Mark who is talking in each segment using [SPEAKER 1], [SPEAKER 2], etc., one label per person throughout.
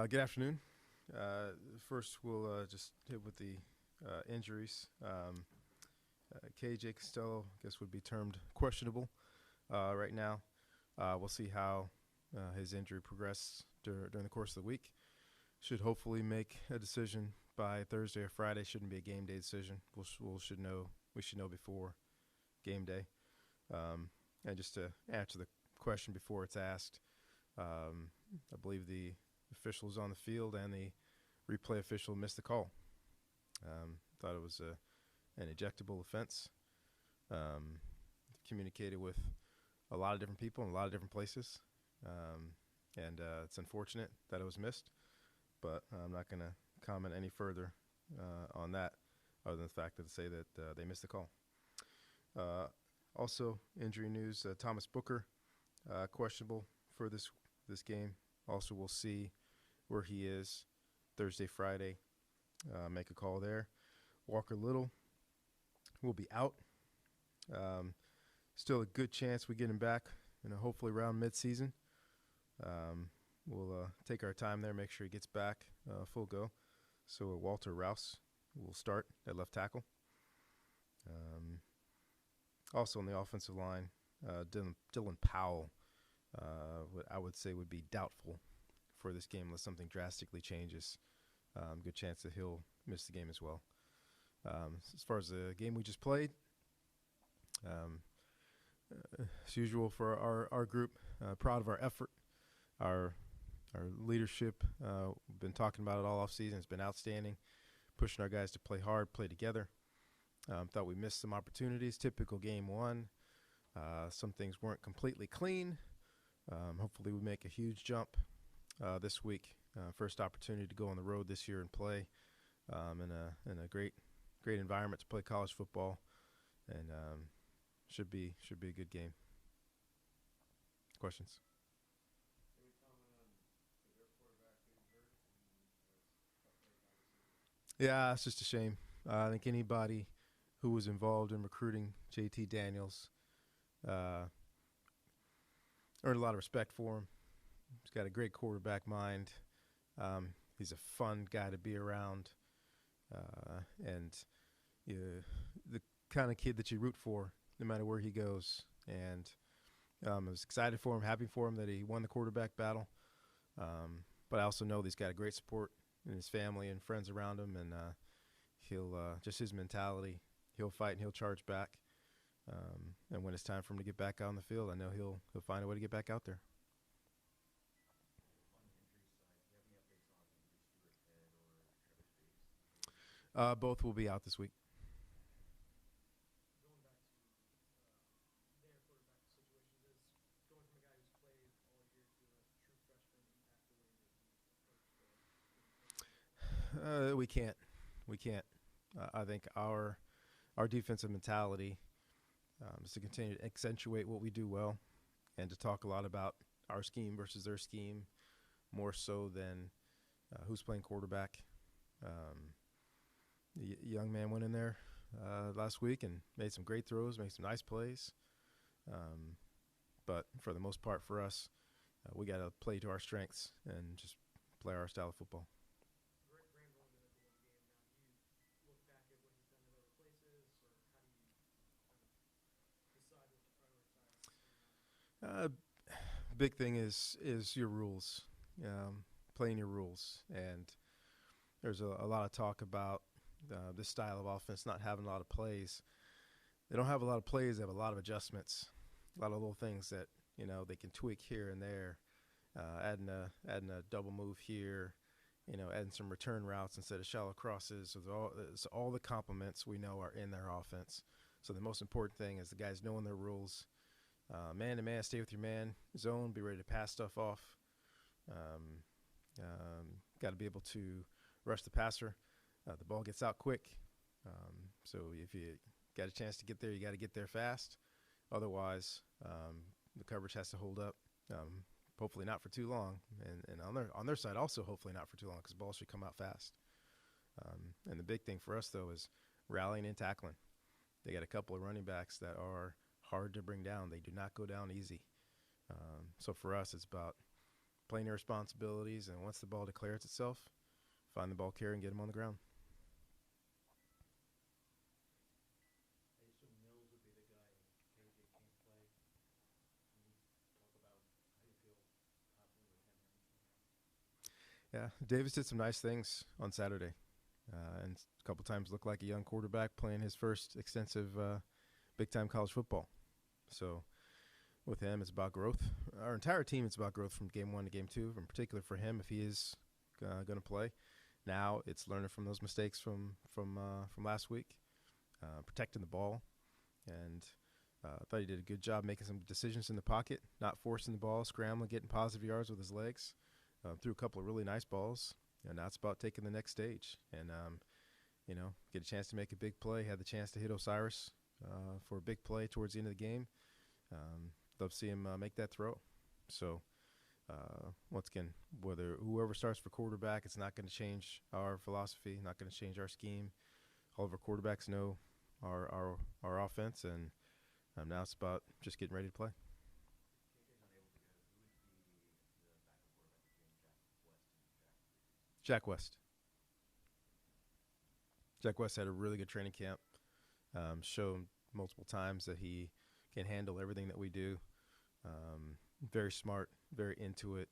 [SPEAKER 1] Good afternoon. First, we'll just hit with the injuries. KJ Costello, I guess, would be termed questionable right now. We'll see how his injury progresses during the course of the week. Should hopefully make a decision by Thursday or Friday. Shouldn't be a game day decision. We should know before game day. And just to answer the question before it's asked, I believe the officials on the field and the replay official missed the call. Thought it was an ejectable offense. Communicated with a lot of different people in a lot of different places. And it's unfortunate that it was missed, but I'm not going to comment any further on that other than the fact that to say that they missed the call. Also, injury news, Thomas Booker, questionable for this game. Also, we'll see where he is Thursday, Friday. Make a call there. Walker Little will be out. Still a good chance we get him back, hopefully around midseason. We'll take our time there, make sure he gets back full go. So Walter Rouse will start at left tackle. Also on the offensive line, Dylan Powell, what I would say would be doubtful for this game unless something drastically changes. Good chance that he'll miss the game as well. As far as the game we just played, as usual for our group, proud of our effort, our leadership. We've been talking about it all offseason. It's been outstanding, pushing our guys to play hard, play together. Thought we missed some opportunities. Typical game one. Some things weren't completely clean. Hopefully we make a huge jump this week. First opportunity to go on the road this year and play in a great environment to play college football, and should be a good game. Questions? Yeah, it's just a shame. I think anybody who was involved in recruiting JT Daniels earned a lot of respect for him. He's got a great quarterback mind. He's a fun guy to be around, and the kind of kid that you root for no matter where he goes. And I was excited for him, happy for him that he won the quarterback battle. But I also know that he's got a great support in his family and friends around him, and he'll just his mentality. He'll fight and he'll charge back. And when it's time for him to get back out on the field, I know he'll find a way to get back out there. Both will be out this week. We can't. I think our defensive mentality is to continue to accentuate what we do well, and to talk a lot about our scheme versus their scheme, more so than who's playing quarterback. The young man went in there last week and made some great throws, made some nice plays. But for the most part, for us, we got to play to our strengths and just play our style of football. Big thing is your rules, playing your rules. And there's a lot of talk about this style of offense not having a lot of plays. They don't have a lot of plays. They have a lot of adjustments, a lot of little things that they can tweak here and there, adding a double move here, adding some return routes instead of shallow crosses. So it's all the complements we know are in their offense. So the most important thing is the guys knowing their rules. Man to man, stay with your man zone, be ready to pass stuff off. Got to be able to rush the passer. The ball gets out quick. So if you got a chance to get there, you got to get there fast. Otherwise, the coverage has to hold up. Hopefully not for too long. And on their side also hopefully not for too long, because the ball should come out fast. And the big thing for us, though, is rallying and tackling. They got a couple of running backs that are hard to bring down. They do not go down easy. So for us, it's about playing their responsibilities, and once the ball declares itself, find the ball carrier and get him on the ground.
[SPEAKER 2] I assume Mills would be the guy if KJ can't play. Can you talk about how you feel confident with him?
[SPEAKER 1] Yeah, Davis did some nice things on Saturday, and a couple times looked like a young quarterback playing his first extensive big-time college football. So with him, it's about growth. Our entire team, it's about growth from game 1 to game 2, in particular for him if he is going to play. Now it's learning from those mistakes from last week, protecting the ball, and I thought he did a good job making some decisions in the pocket, not forcing the ball, scrambling, getting positive yards with his legs. Threw a couple of really nice balls, and now it's about taking the next stage and, get a chance to make a big play. Had the chance to hit Osiris for a big play towards the end of the game. Love to see him make that throw. So, once again, whoever starts for quarterback, it's not going to change our philosophy, not going to change our scheme. All of our quarterbacks know our offense, and now it's about just getting ready to play. Jack West. Jack West had a really good training camp. Shown multiple times that he can handle everything that we do. Very smart, very into it.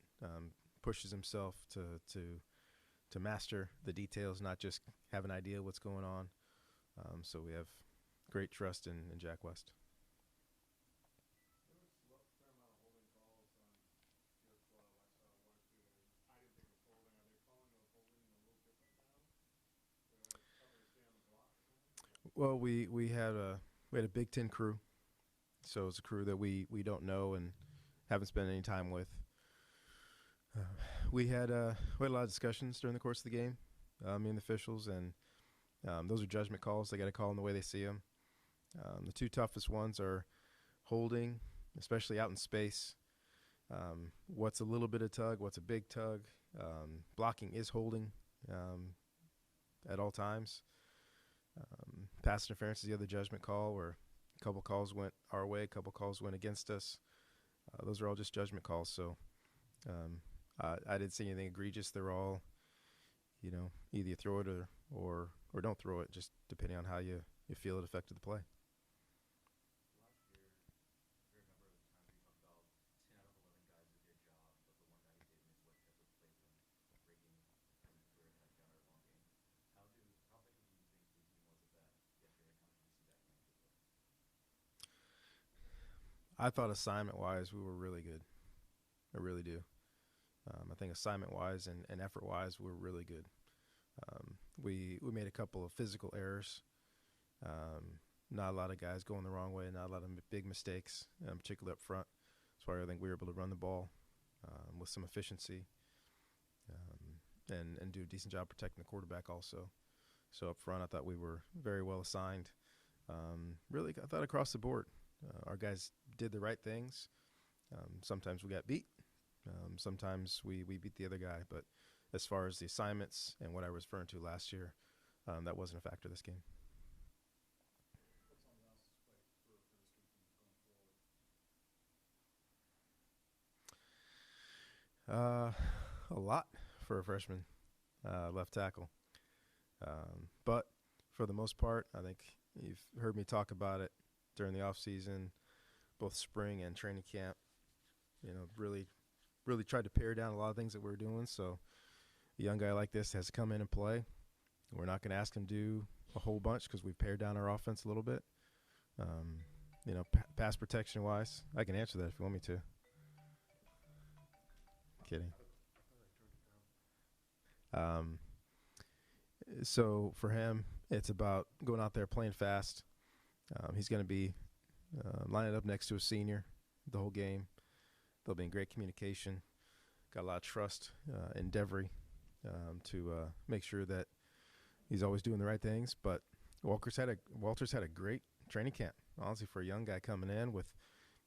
[SPEAKER 1] Pushes himself to master the details, not just have an idea what's going on. So we have great trust in Jack West. Well, we had a Big Ten crew, so it's a crew that we don't know and haven't spent any time with. We had a lot of discussions during the course of the game, me and the officials, and those are judgment calls. They got to call them the way they see them. The two toughest ones are holding, especially out in space. What's a little bit of tug? What's a big tug? Blocking is holding at all times. Pass interference is the other judgment call, where a couple calls went our way, a couple calls went against us. Those are all just judgment calls. So I didn't see anything egregious. They're all, either you throw it or don't throw it, just depending on how you feel it affected the play. I thought assignment-wise we were really good. I really do. I think assignment-wise and effort-wise we're really good. We made a couple of physical errors. Not a lot of guys going the wrong way, not a lot of big mistakes, particularly up front. That's why I think we were able to run the ball with some efficiency and do a decent job protecting the quarterback also. So up front I thought we were very well assigned. Really, I thought across the board. Our guys did the right things. Sometimes we got beat. Sometimes we beat the other guy. But as far as the assignments and what I was referring to last year, that wasn't a factor this game.
[SPEAKER 2] What's on the Rouse's plate for this weekend going forward?
[SPEAKER 1] A lot for a freshman left tackle. But for the most part, I think you've heard me talk about it during the off season, both spring and training camp. Really tried to pare down a lot of things that we were doing. So a young guy like this has to come in and play. We're not going to ask him to do a whole bunch because we've pared down our offense a little bit. Pass protection wise, I can answer that if you want me to. Kidding. So for him, it's about going out there playing fast. He's going to be lining up next to a senior the whole game. They'll be in great communication. Got a lot of trust in Devery to make sure that he's always doing the right things. But Walter's had a great training camp, honestly, for a young guy coming in with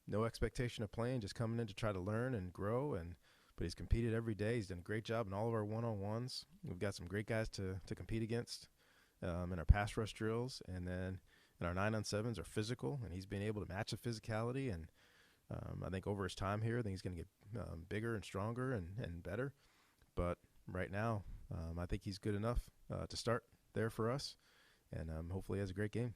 [SPEAKER 1] no expectation of playing, just coming in to try to learn and grow. But he's competed every day. He's done a great job in all of our one-on-ones. We've got some great guys to compete against in our pass rush drills, and then in our 9-on-7s are physical, and he's been able to match the physicality and I think over his time here, I think he's going to get bigger and stronger and better. But right now, I think he's good enough to start there for us, and hopefully he has a great game.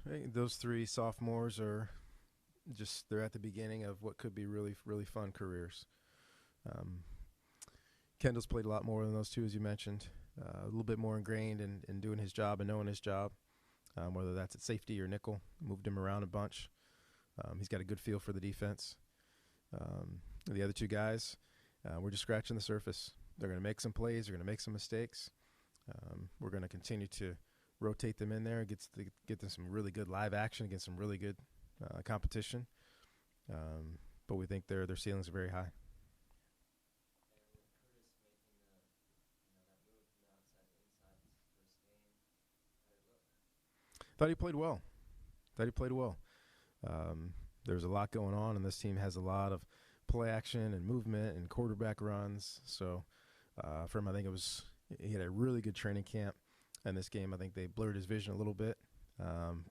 [SPEAKER 1] Right, those three sophomores are they're at the beginning of what could be really, really fun careers. Um, Kendall's played a lot more than those two, as you mentioned. A little bit more ingrained in doing his job and knowing his job, whether that's at safety or nickel. Moved him around a bunch. He's got a good feel for the defense. The other two guys, we're just scratching the surface. They're going to make some plays. They're going to make some mistakes. We're going to continue to rotate them in there, get them some really good live action against some really good competition. But we think their ceilings are very high. Thought he played well. There's a lot going on, and this team has a lot of play action and movement and quarterback runs. So for him, I think he had a really good training camp. And this game, I think they blurred his vision a little bit.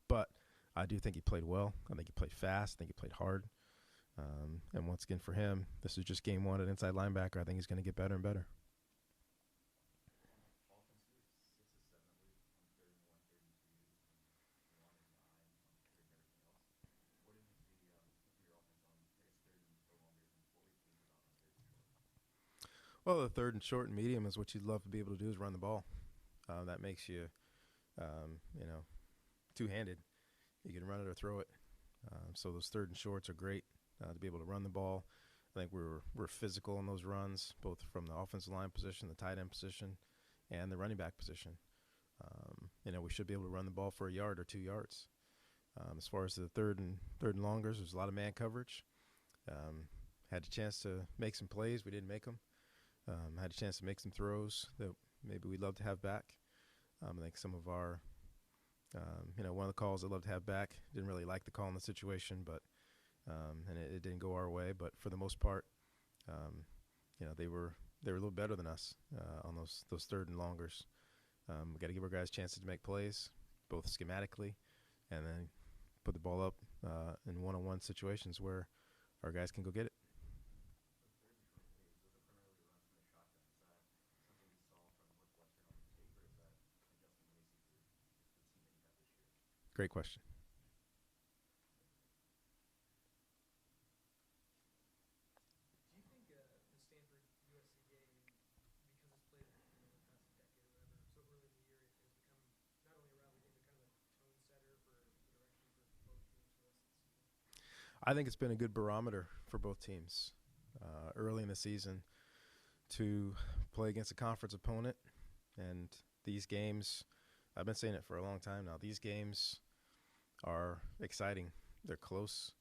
[SPEAKER 1] But I do think he played well. I think he played fast. I think he played hard. And once again, for him, this is just game one at inside linebacker. I think he's going to get better and better. Well, the third and short and medium is what you'd love to be able to do is run the ball. That makes you, two-handed. You can run it or throw it. So those third and shorts are great to be able to run the ball. I think we're physical in those runs, both from the offensive line position, the tight end position, and the running back position. We should be able to run the ball for a yard or 2 yards. As far as the third and longers, there's a lot of man coverage. Had a chance to make some plays. We didn't make them. Had a chance to make some throws that maybe we'd love to have back. I think some of our, one of the calls I'd love to have back, didn't really like the call in the situation, but and it didn't go our way. But for the most part, they were a little better than us on those third and longers. We got to give our guys chances to make plays, both schematically, and then put the ball up in one-on-one situations where our guys can go get it. Great question.
[SPEAKER 2] Do you think the Stanford USC game, because it's played in the past decade or whatever, so early in the year, has become not only a rivalry game, but kind of a tone setter for the direction for both teams for the rest of the season?
[SPEAKER 1] I think it's been a good barometer for both teams early in the season to play against a conference opponent. And these games, I've been saying it for a long time now, these games are exciting. They're close.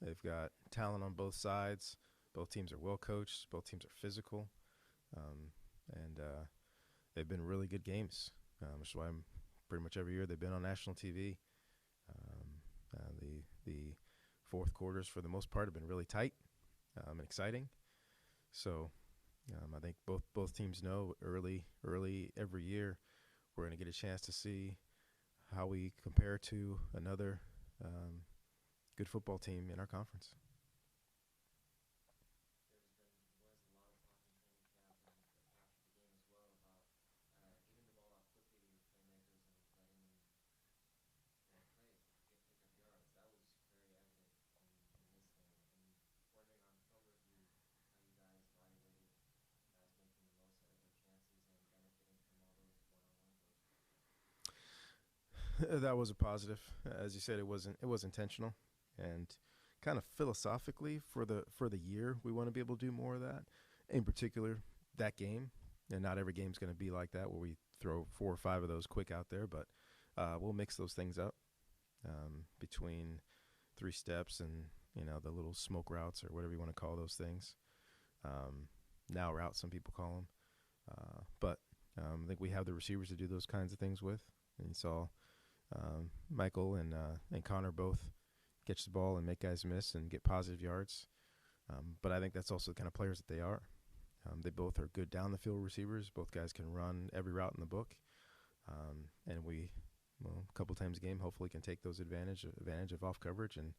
[SPEAKER 1] They've got talent on both sides. Both teams are well coached. Both teams are physical. And they've been really good games, which is why pretty much every year they've been on national TV. The fourth quarters, for the most part, have been really tight and exciting. So I think both teams know early every year we're going to get a chance to see how we compare to another good football team in our conference. That was a positive. As you said, it was intentional, and kind of philosophically for the year, we want to be able to do more of that. In particular, that game, and not every game's going to be like that where we throw 4 or 5 of those quick out there, but we'll mix those things up between 3 steps and the little smoke routes or whatever you want to call those things. Now routes, some people call them, but I think we have the receivers to do those kinds of things with. And you saw Michael and Connor both catch the ball and make guys miss and get positive yards. But I think that's also the kind of players that they are. They both are good down the field receivers. Both guys can run every route in the book. And we, well, a couple times a game, hopefully can take those advantage of off coverage and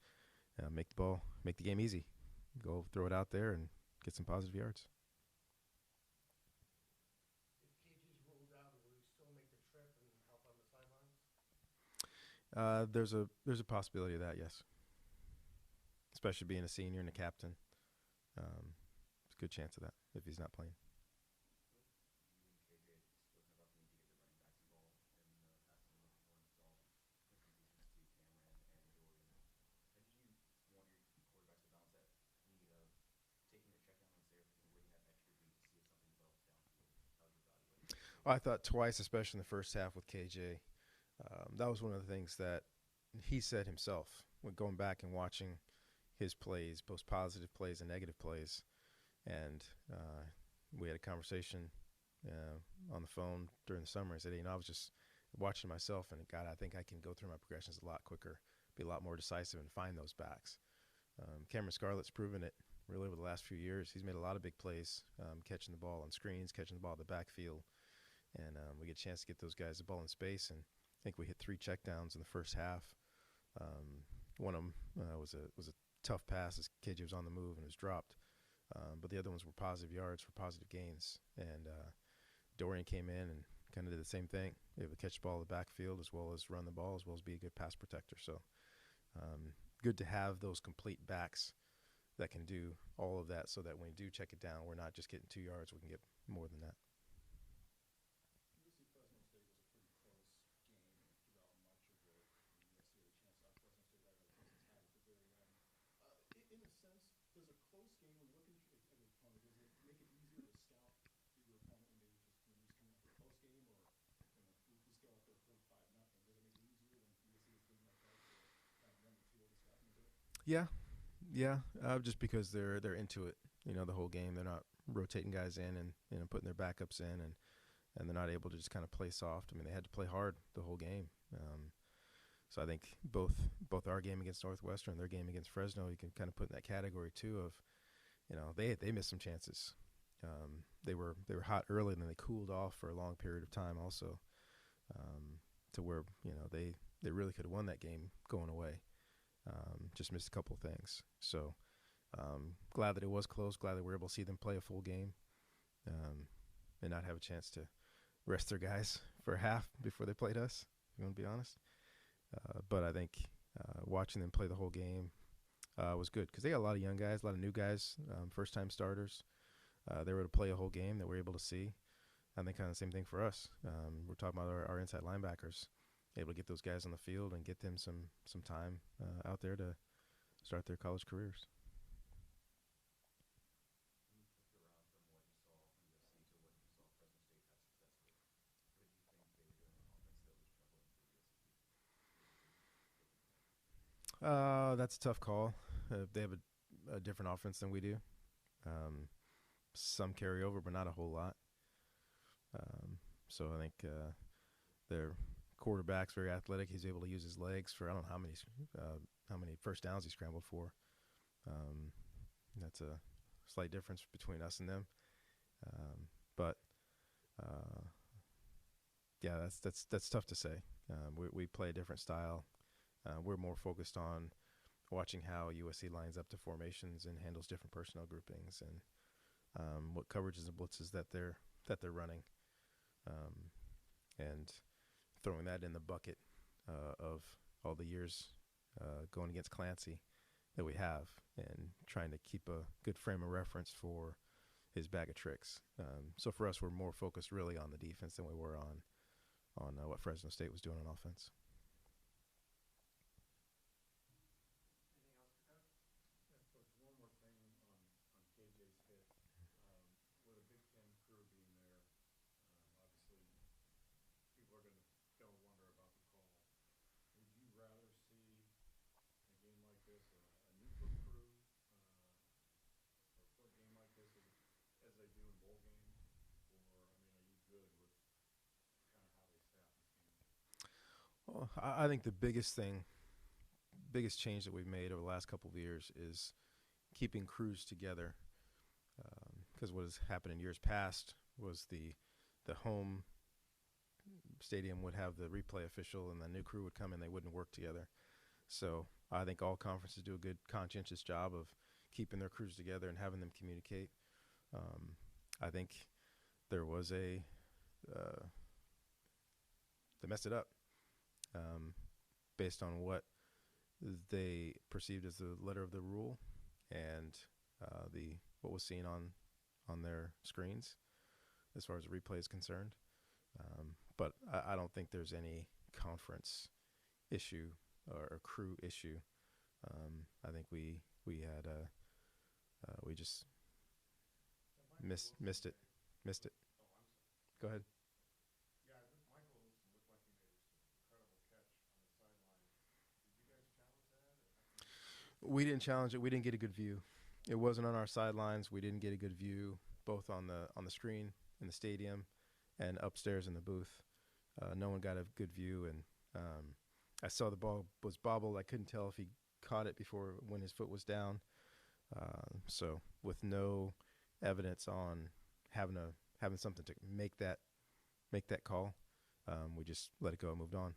[SPEAKER 1] make the game easy. Go throw it out there and get some positive yards.
[SPEAKER 3] If KG's ruled out, will he still make the trip and help on the sidelines?
[SPEAKER 1] There's a possibility of that, yes. Especially being a senior and a captain. It's a good chance of that if he's not playing. I thought twice, especially in the first half with KJ. That was one of the things that he said himself when going back and watching his plays, both positive plays and negative plays. And we had a conversation on the phone during the summer. I said, I was just watching myself, and God, I think I can go through my progressions a lot quicker, be a lot more decisive, and find those backs. Cameron Scarlett's proven it really over the last few years. He's made a lot of big plays, catching the ball on screens, catching the ball in the backfield. And we get a chance to get those guys the ball in space. And I think we hit 3 checkdowns in the first half. One of them was a tough pass as KJ was on the move and was dropped. But the other ones were positive yards for positive gains. And Dorian came in and kind of did the same thing. Able to catch the ball in the backfield as well as run the ball, as well as be a good pass protector. So good to have those complete backs that can do all of that so that when we do check it down, we're not just getting 2 yards. We can get more than that.
[SPEAKER 3] In a sense, does a close game, when you're looking at your opponent, does it make it easier to scout your opponent when you're just coming up with a close game, or we just go out there 45-0? Does it make it easier when you see a game like that to kind of run the field and scouting a bit?
[SPEAKER 1] Yeah, just because they're into it, the whole game. They're not rotating guys in and putting their backups in, and they're not able to just kind of play soft. I mean, they had to play hard the whole game. So I think both our game against Northwestern and their game against Fresno, you can kind of put in that category too of, they missed some chances. They were hot early and then they cooled off for a long period of time also, to where they really could have won that game going away. Just missed a couple of things. So glad that it was close. Glad that we were able to see them play a full game, and not have a chance to rest their guys for a half before they played us. If you want to be honest. But I think watching them play the whole game was good because they got a lot of young guys, a lot of new guys, first-time starters. They were able to play a whole game that we're able to see. I think kind of the same thing for us. We're talking about our inside linebackers, able to get those guys on the field and get them some time out there to start their college careers. That's a tough call. They have a different offense than we do. Some carry over, but not a whole lot. So I think their quarterback's very athletic. He's able to use his legs for I don't know how many first downs he scrambled for. That's a slight difference between us and them. But yeah, that's tough to say. We play a different style. We're more focused on watching how USC lines up to formations and handles different personnel groupings and what coverages and blitzes that they're running, and throwing that in the bucket of all the years going against Clancy that we have, and trying to keep a good frame of reference for his bag of tricks. So for us, we're more focused really on the defense than we were on what Fresno State was doing on offense.
[SPEAKER 3] KJ's hit, with a Big Ten crew being there, obviously people are going to wonder about the call. Would you rather see a game like this, a neutral crew, or a game like this as they do in bowl games, or are you good with kind of how they staff this game?
[SPEAKER 1] Well, I think the biggest change that we've made over the last couple of years is keeping crews together. Because what has happened in years past was the home stadium would have the replay official, and the new crew would come and they wouldn't work together. So I think all conferences do a good, conscientious job of keeping their crews together and having them communicate. I think there was they messed it up based on what they perceived as the letter of the rule and what was seen on their screens as far as the replay is concerned. But I don't think there's any conference issue or crew issue. I think we had we just missed it. Go ahead.
[SPEAKER 3] Yeah, I think Michael Wilson looked like he made an incredible catch on the sideline. Did you guys challenge that?
[SPEAKER 1] We didn't challenge it. We didn't get a good view. It wasn't on our sidelines. We didn't get a good view, both on the screen in the stadium and upstairs in the booth. No one got a good view, and I saw the ball was bobbled. I couldn't tell if he caught it before when his foot was down. So with no evidence on having something to make that call, we just let it go and moved on.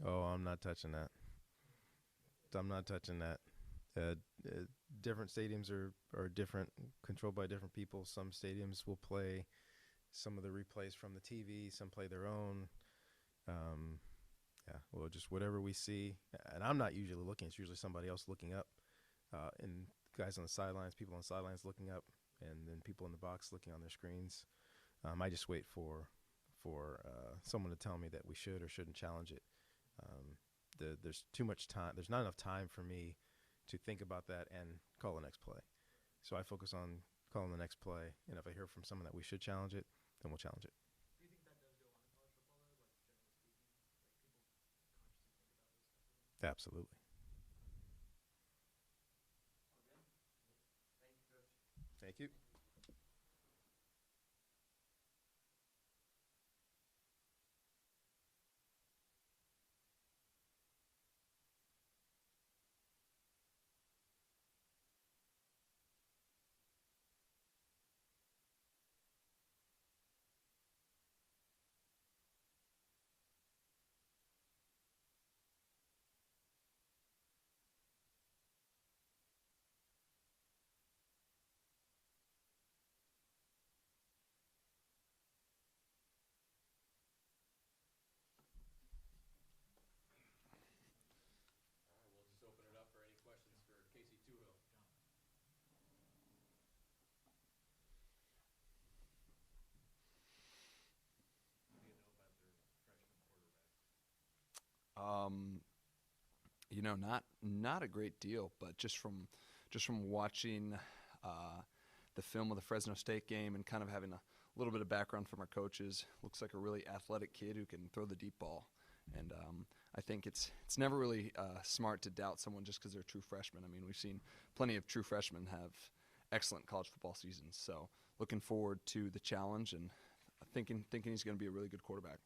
[SPEAKER 1] Oh, I'm not touching that. Different stadiums are different, controlled by different people. Some stadiums will play some of the replays from the TV. Some play their own. Well, just whatever we see. And I'm not usually looking. It's usually somebody else looking up. And guys on the sidelines, people on the sidelines looking up, and then people in the box looking on their screens. I just wait for someone to tell me that we should or shouldn't challenge it. There's too much time. There's not enough time for me to think about that and call the next play. So I focus on calling the next play, and if I hear from someone that we should challenge it, then we'll challenge it.
[SPEAKER 2] Do you think that does go on in college football, though? Like, generally speaking, like people consciously think about this stuff?
[SPEAKER 1] Absolutely.
[SPEAKER 4] Okay. Thank you, Coach.
[SPEAKER 1] Thank you.
[SPEAKER 4] All right, we'll just open it up for any questions for Casey Toohill. What do you know about their freshman quarterback?
[SPEAKER 5] Not a great deal, but just from watching the film of the Fresno State game and kind of having a little bit of background from our coaches, looks like a really athletic kid who can throw the deep ball. And I think it's never really smart to doubt someone just because they're a true freshman. I mean, we've seen plenty of true freshmen have excellent college football seasons. So looking forward to the challenge and thinking he's going to be a really good quarterback.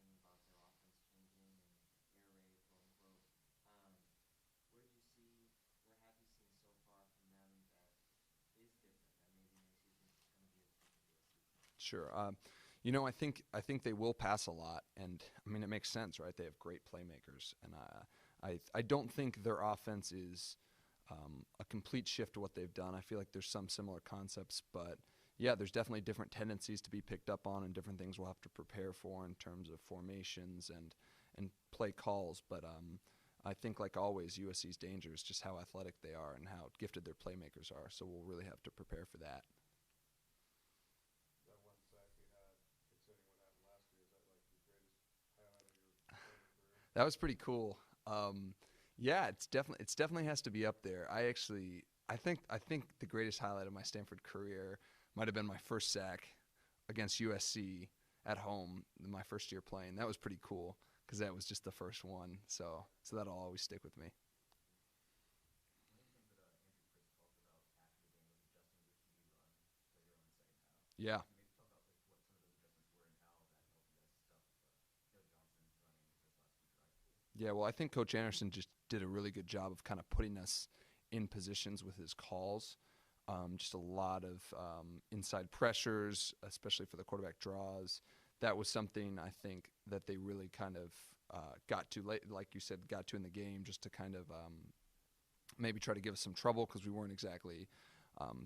[SPEAKER 6] In general, there's been a lot of talk this offseason about their offense changing and air raid, quote unquote. Where have you seen so far from them that is different that maybe makes you think it's going to be as good as USC?
[SPEAKER 5] Sure. I think they will pass a lot, and I mean it makes sense, right? They have great playmakers, and I don't think their offense is a complete shift to what they've done. I feel like there's some similar concepts, but yeah, there's definitely different tendencies to be picked up on and different things we'll have to prepare for in terms of formations and play calls. But I think, like always, USC's danger is just how athletic they are and how gifted their playmakers are. So we'll really have to prepare for that.
[SPEAKER 3] That one sack you had, considering what happened last year, is that like the greatest highlight of your playing career?
[SPEAKER 5] That was pretty cool. Yeah, it definitely has to be up there. I think the greatest highlight of my Stanford career might have been my first sack against USC at home, my first year playing. That was pretty cool because that was just the first one. So that'll always stick with me. Yeah. Yeah, well, I think Coach Anderson just did a really good job of kind of putting us in positions with his calls. Just a lot of inside pressures, especially for the quarterback draws. That was something I think that they really kind of got to, like you said, got to in the game, just to kind of maybe try to give us some trouble because we weren't exactly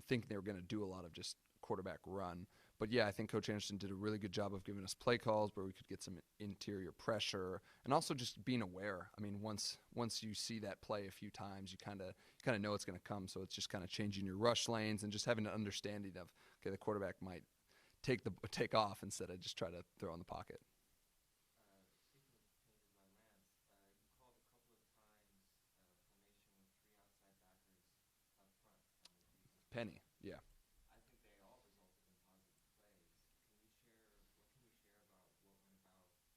[SPEAKER 5] thinking they were going to do a lot of just quarterback run. But yeah, I think Coach Anderson did a really good job of giving us play calls where we could get some interior pressure and also just being aware. I mean, once you see that play a few times, you kind of know it's going to come. So it's just kind of changing your rush lanes and just having an understanding of, okay, the quarterback might take off instead of just try to throw in the pocket. Penny, yeah.
[SPEAKER 6] I think they all resulted in positive plays. Can you share what can you share about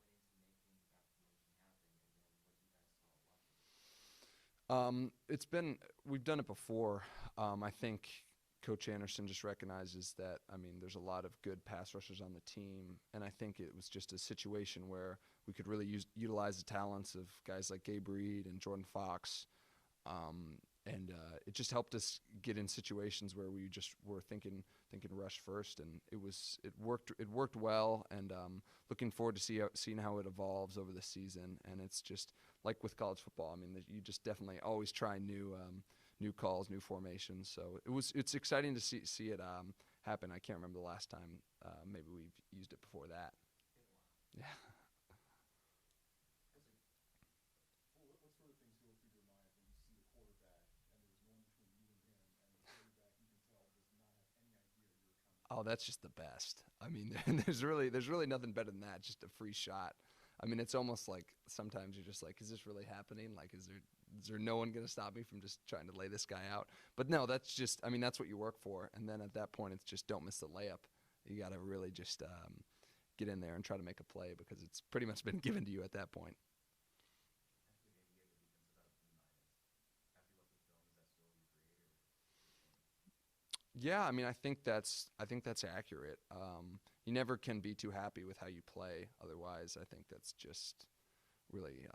[SPEAKER 6] what went into making that promotion happen, and then what you guys saw watching?
[SPEAKER 5] We've done it before. I think Coach Anderson just recognizes that, I mean, there's a lot of good pass rushers on the team, and I think it was just a situation where we could really utilize the talents of guys like Gabe Reed and Jordan Fox. And it just helped us get in situations where we just were thinking rush first, and it worked well. And looking forward to seeing how it evolves over the season. And it's just like with college football. I mean, you just definitely always try new calls, new formations. So it's exciting to see it happen. I can't remember the last time maybe we've used it before that. Yeah.
[SPEAKER 3] What sort of things go through your mind when you see a quarterback and there's one between you and him, and the quarterback you can tell does not have any idea you're coming?
[SPEAKER 5] Oh, that's just the best. I mean, there's really nothing better than that. Just a free shot. I mean, it's almost like sometimes you're just like, is this really happening? Like, is there no one going to stop me from just trying to lay this guy out? But no, that's what you work for. And then at that point, it's just don't miss the layup. You got to really just get in there and try to make a play because it's pretty much been given to you at that point. Yeah, I mean, I think that's accurate. You never can be too happy with how you play. Otherwise, I think that's just really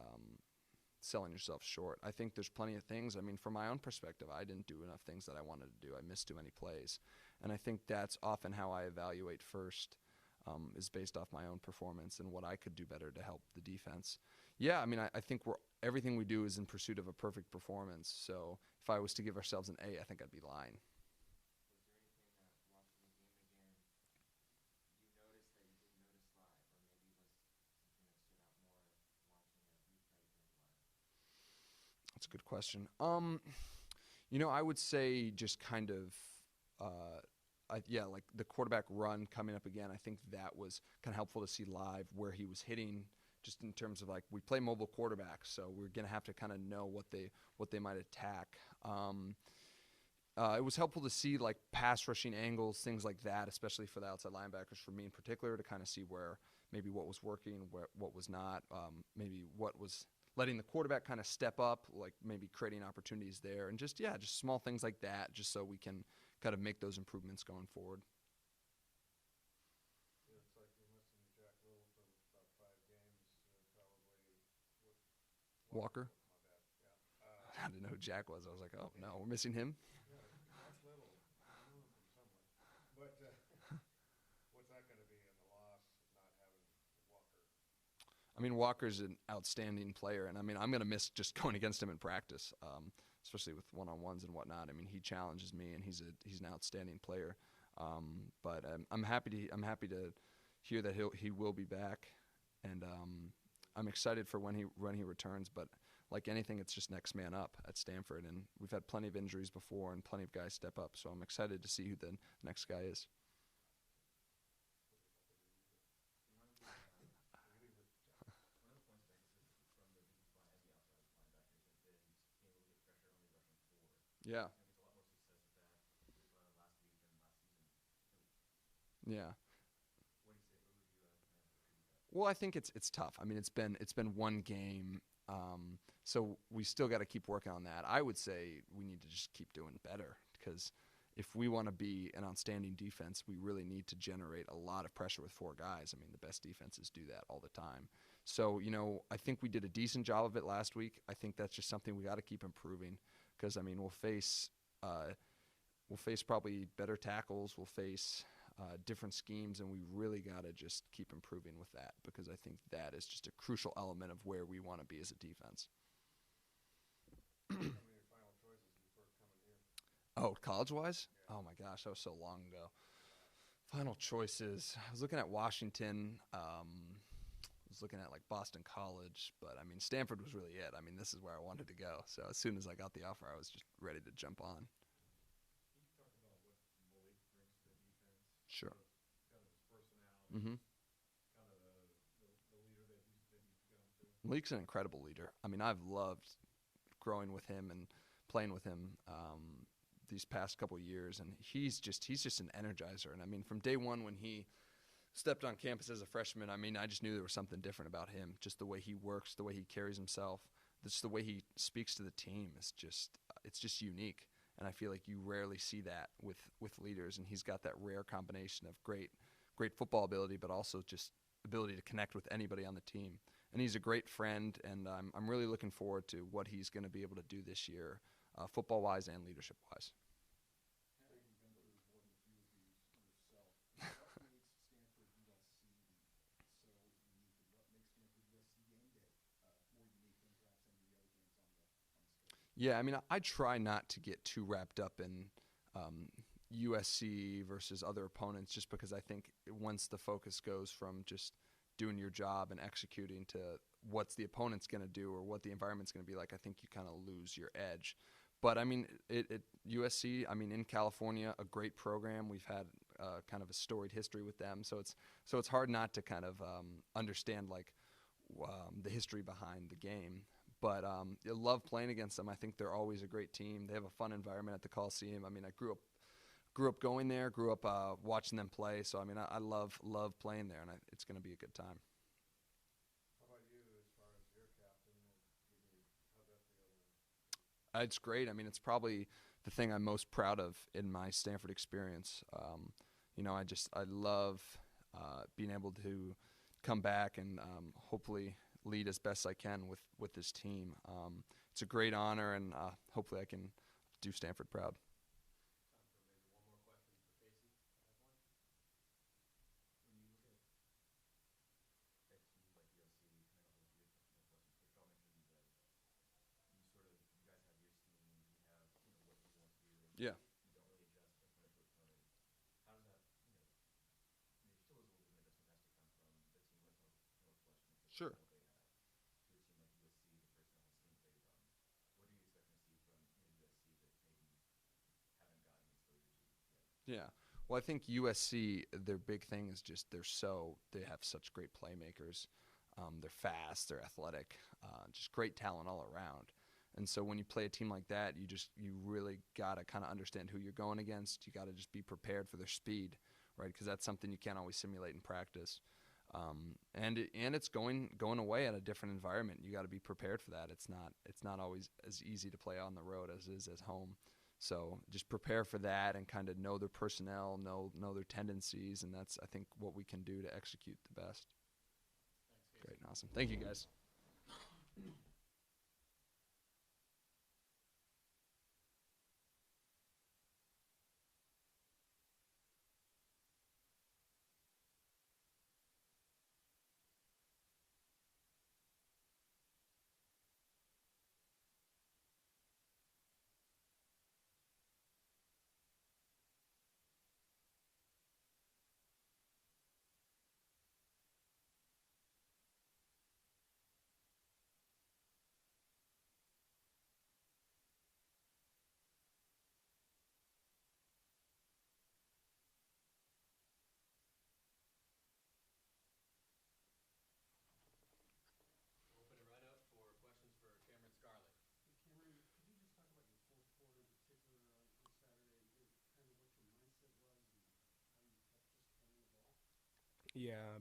[SPEAKER 5] selling yourself short. I think there's plenty of things. I mean, from my own perspective, I didn't do enough things that I wanted to do. I missed too many plays. And I think that's often how I evaluate first, is based off my own performance and what I could do better to help the defense. Yeah, I mean, I think everything we do is in pursuit of a perfect performance. So if I was to give ourselves an A, I think I'd be lying. That's a good question. I would say just kind of, like the quarterback run coming up again. I think that was kind of helpful to see live where he was hitting, just in terms of like we play mobile quarterbacks, so we're gonna have to kind of know what they might attack. It was helpful to see like pass rushing angles, things like that, especially for the outside linebackers. For me in particular, to kind of see where maybe what was working, what was not, maybe what was letting the quarterback kind of step up, like maybe creating opportunities there, and just small things like that, just so we can kind of make those improvements going forward.
[SPEAKER 7] Yeah, it's like you're missing Jack Little for about 5 games, probably.
[SPEAKER 5] Walker?
[SPEAKER 7] My bad.
[SPEAKER 5] I
[SPEAKER 7] Yeah.
[SPEAKER 5] didn't know who Jack was. I was like, oh no, we're missing him.
[SPEAKER 7] Yeah, Jack Little. I knew him from somewhere. But what's that going to be in the loss of not having Walker?
[SPEAKER 5] I mean, Walker's an outstanding player, and I mean, I'm going to miss just going against him in practice, especially with one-on-ones and whatnot. I mean, he challenges me, and he's an outstanding player. But I'm happy to hear that he will be back, and I'm excited for when he returns. But like anything, it's just next man up at Stanford, and we've had plenty of injuries before and plenty of guys step up. So I'm excited to see who the next guy is. Yeah. Yeah. Well, I think it's tough. I mean, it's been one game, so we still got to keep working on that. I would say we need to just keep doing better because if we want to be an outstanding defense, we really need to generate a lot of pressure with four guys. I mean, the best defenses do that all the time. So, I think we did a decent job of it last week. I think that's just something we got to keep improving because, I mean, we'll face probably better tackles. We'll face different schemes, and we really got to just keep improving with that because I think that is just a crucial element of where we want to be as a defense.
[SPEAKER 7] How many of your final choices before coming here?
[SPEAKER 5] Oh, college-wise? Oh, my gosh, that was so long ago. Final choices. I was looking at Washington. I was looking at, like, Boston College. But, I mean, Stanford was really it. I mean, this is where I wanted to go. So as soon as I got the offer, I was just ready to jump on.
[SPEAKER 3] You can talk about what Malik brings to the defense.
[SPEAKER 5] Sure.
[SPEAKER 3] Kind of his personality.
[SPEAKER 5] Mm-hmm.
[SPEAKER 3] Kind of the leader that he's become too.
[SPEAKER 5] Malik's an incredible leader. I mean, I've loved growing with him and playing with him these past couple of years, and he's just an energizer. And I mean, from day one when he stepped on campus as a freshman, I mean, I just knew there was something different about him. Just the way he works, the way he carries himself, just the way he speaks to the team is it's just unique. And I feel like you rarely see that with leaders. And he's got that rare combination of great football ability, but also just ability to connect with anybody on the team. And he's a great friend, and I'm really looking forward to what he's going to be able to do this year, football-wise and leadership-wise.
[SPEAKER 3] I think you've been through more than a few of these yourself. What makes Stanford USC so unique, and what makes Stanford USC game day more unique than perhaps any of the other games on the schedule?
[SPEAKER 5] Yeah, I mean, I try not to get too wrapped up in USC versus other opponents just because I think once the focus goes from just doing your job and executing to what's the opponent's going to do or what the environment's going to be like, I think you kind of lose your edge. But, I mean, USC, I mean, in California, a great program. We've had kind of a storied history with them. So it's hard not to kind of understand, like, the history behind the game. But I love playing against them. I think they're always a great team. They have a fun environment at the Coliseum. I mean, I grew up going there, grew up watching them play. So, I mean, I love playing there, and it's going to be a good time.
[SPEAKER 7] How about you as far as your captain? How's that feel?
[SPEAKER 5] It's great. I mean, it's probably the thing I'm most proud of in my Stanford experience. I love being able to come back and hopefully lead as best I can with this team. It's a great honor, and hopefully I can do Stanford proud. Yeah. Sure. Yeah. Well, I think USC, their big thing is just they have such great playmakers. They're fast, they're athletic, just great talent all around. And so when you play a team like that, you really got to kind of understand who you're going against. You got to just be prepared for their speed, right? Because that's something you can't always simulate in practice. And it's going away at a different environment. You got to be prepared for that. It's not always as easy to play on the road as it is at home. So just prepare for that and kind of know their personnel, know their tendencies, and that's, I think, what we can do to execute the best.
[SPEAKER 3] Thanks,
[SPEAKER 5] Great and awesome. Thank you, guys.
[SPEAKER 4] Open it right up for questions for Cameron Scarlett.
[SPEAKER 3] Cameron, could you just talk about your fourth quarter in particular on Saturday, kind of what your mindset was and how you kept just playing the ball?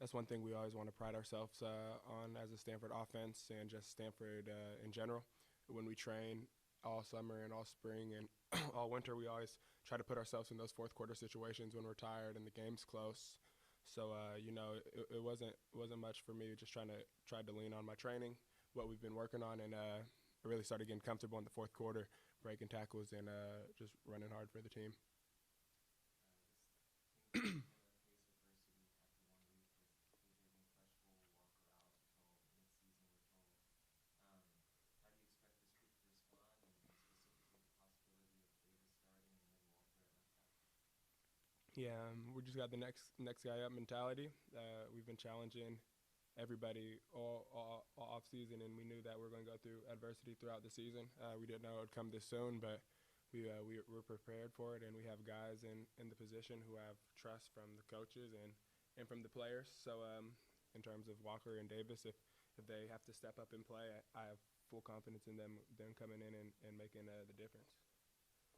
[SPEAKER 2] Yeah,
[SPEAKER 8] that's one thing we always want to pride ourselves on as a Stanford offense and just Stanford in general. When we train all summer and all spring and all winter, we always try to put ourselves in those fourth quarter situations when we're tired and the game's close. So it wasn't much for me. Just tried to lean on my training, what we've been working on, and I really started getting comfortable in the fourth quarter, breaking tackles and just running hard for the team.
[SPEAKER 6] This team came in a case of adversity, had to 1 week with KJ being questionable, Walker out until mid-season, we're told. How do you expect this group to respond and specifically the possibility of Davis starting and then Walker at left tackle?
[SPEAKER 8] Yeah, we just got the next guy up mentality. We've been challenging everybody all off season, and we knew that we were going to go through adversity throughout the season. We didn't know it would come this soon, but we're prepared for it, and we have guys in the position who have trust from the coaches and from the players. So in terms of Walker and Davis, if they have to step up and play, I have full confidence in them coming in and making the difference.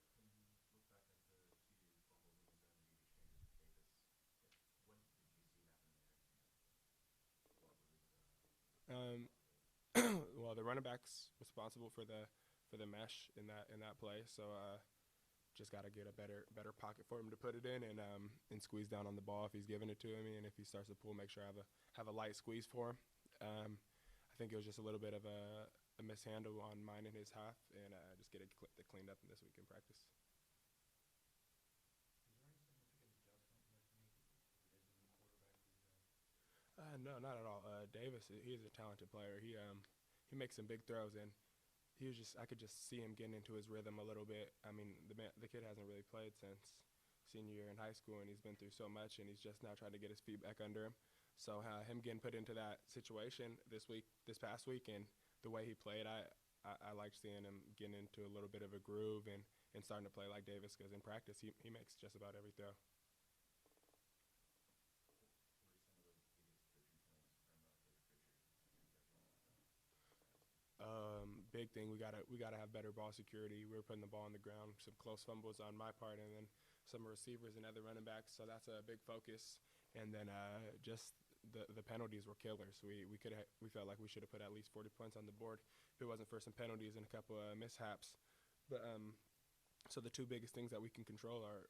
[SPEAKER 3] When you look back at the 2 years before Louis and made the changes with Davis, when did you see happen there? What was
[SPEAKER 8] Well, the running back's responsible for the mesh in that play, so just got to get a better pocket for him to put it in and squeeze down on the ball if he's giving it to me, and if he starts to pull, make sure I have a light squeeze for him. I think it was just a little bit of a mishandle on mine in his half, and just get it cleaned up this week in practice.
[SPEAKER 3] Is there any significant adjustment you have to make as it is a new quarterback for you guys?
[SPEAKER 8] No, not at all. Davis, he's a talented player. He makes some big throws, and I could just see him getting into his rhythm a little bit. I mean, the kid hasn't really played since senior year in high school, and he's been through so much, and he's just now trying to get his feet back under him. So him getting put into that situation this past week, and the way he played, I like seeing him getting into a little bit of a groove and starting to play like Davis, because in practice he makes just about every throw. Big thing, we gotta have better ball security. We're putting the ball on the ground, some close fumbles on my part, and then some receivers and other running backs. So that's a big focus. And then just the penalties were killers. We felt like we should have put at least 40 points on the board if it wasn't for some penalties and a couple of mishaps. But so the two biggest things that we can control are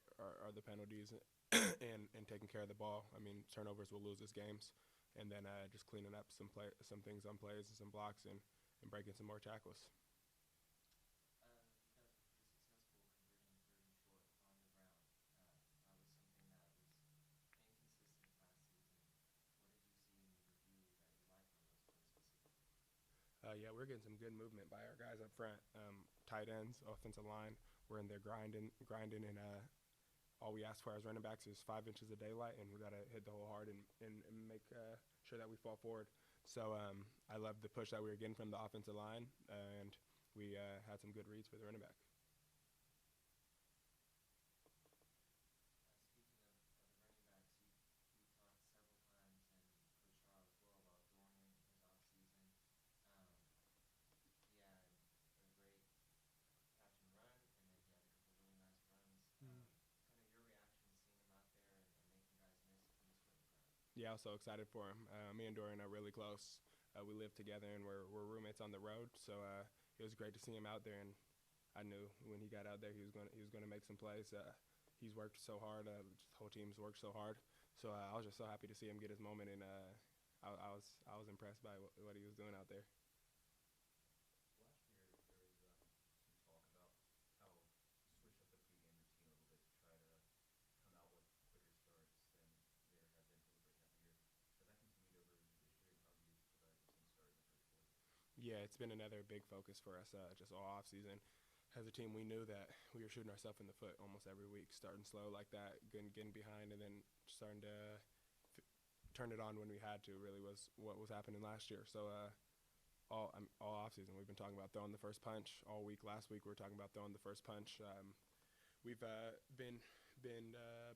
[SPEAKER 8] the penalties and taking care of the ball. I mean, turnovers will lose us games, and then just cleaning up some things on plays and some blocks and breaking some more tackles.
[SPEAKER 6] You guys were pretty successful converting 3rd and short on the ground. That was something that was inconsistent last season. What did you see in the review that you liked on those plays specifically?
[SPEAKER 8] Yeah, we're getting some good movement by our guys up front. Tight ends, offensive line, we're in there grinding, and all we ask for as running backs is 5 inches of daylight, and we got to hit the hole hard and make sure that we fall forward. So I love the push that we were getting from the offensive line, and we had some good reads for the running back. Yeah, I was so excited for him. Me and Dorian are really close. We live together, and we're roommates on the road. So it was great to see him out there, and I knew when he got out there he was going to make some plays. He's worked so hard. The whole team's worked so hard. So I was just so happy to see him get his moment, and I was impressed by what he was doing out there.
[SPEAKER 3] Last year, there was some talk about how you switched up the pregame routine a little bit to try to come out with quicker starts than there have been for the first half of the year. Has that continued over this year, and how do you provide the team start in the first quarter?
[SPEAKER 8] Yeah, it's been another big focus for us just all off season. As a team, we knew that we were shooting ourselves in the foot almost every week, starting slow like that, getting behind, and then starting to turn it on when we had to. Really was what was happening last year. So all off season, we've been talking about throwing the first punch. All week last week, we were talking about throwing the first punch. We've been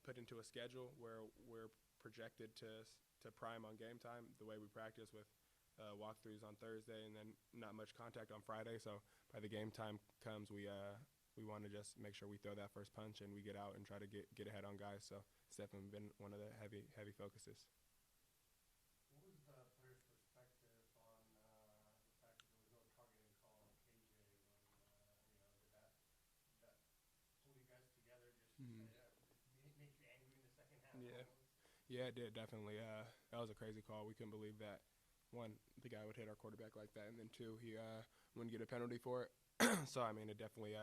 [SPEAKER 8] put into a schedule where we're projected to prime on game time. The way we practice with walkthroughs on Thursday, and then not much contact on Friday. So by the game time comes, we want to just make sure we throw that first punch and we get out and try to get ahead on guys. So it's definitely been one of the heavy focuses.
[SPEAKER 5] Mhm.
[SPEAKER 2] Make you angry in the second half.
[SPEAKER 8] Yeah.
[SPEAKER 2] Almost.
[SPEAKER 8] Yeah, it did, definitely. That was a crazy call. We couldn't believe that. One, the guy would hit our quarterback like that, and then two, he wouldn't get a penalty for it. So I mean, it definitely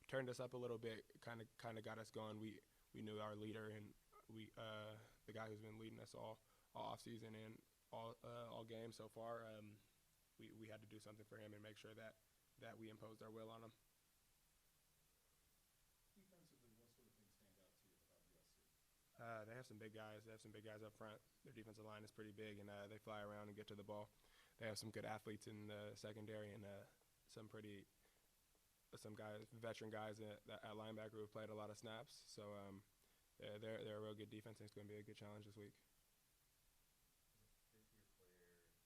[SPEAKER 8] turned us up a little bit. Kind of got us going. We knew our leader, and we the guy who's been leading us all off season and all games so far. We had to do something for him and make sure that we imposed our will on him.
[SPEAKER 3] Defensively, what sort of things stand out to you about USC?
[SPEAKER 8] They have some big guys. They have some big guys up front. Their defensive line is pretty big, and they fly around and get to the ball. They have some good athletes in the secondary and some veteran guys at linebacker who have played a lot of snaps. So they're a real good defense, and it's going to be a good challenge this week.
[SPEAKER 9] As a fifth-year player and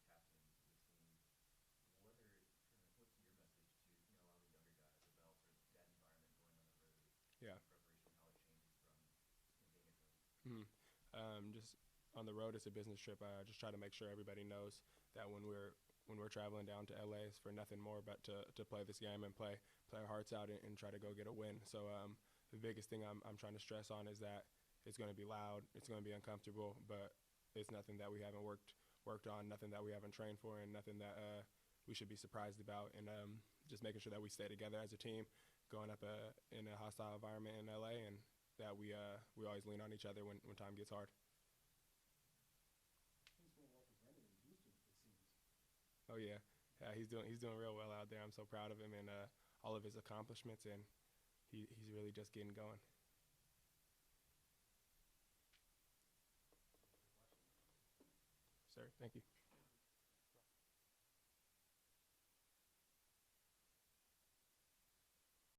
[SPEAKER 9] one of the captains of the team, what's your message to a lot of the younger guys about sort of that environment going on the road?
[SPEAKER 8] Yeah.
[SPEAKER 9] Preparation, how it changes from being at home.
[SPEAKER 8] Just on the road, it's a business trip. I just try to make sure everybody knows that when we're traveling down to LA, it's for nothing more but to play this game and play our hearts out and try to go get a win. So the biggest thing I'm trying to stress on is that it's going to be loud, it's going to be uncomfortable, but it's nothing that we haven't worked on, nothing that we haven't trained for, and nothing that we should be surprised about. And just making sure that we stay together as a team, going up in a hostile environment in LA, and that we always lean on each other when time gets hard.
[SPEAKER 3] Things going well for Brendan in Houston, it seems.
[SPEAKER 8] Oh yeah, he's doing real well out there. I'm so proud of him and all of his accomplishments, and he's really just getting going. Sir, thank you.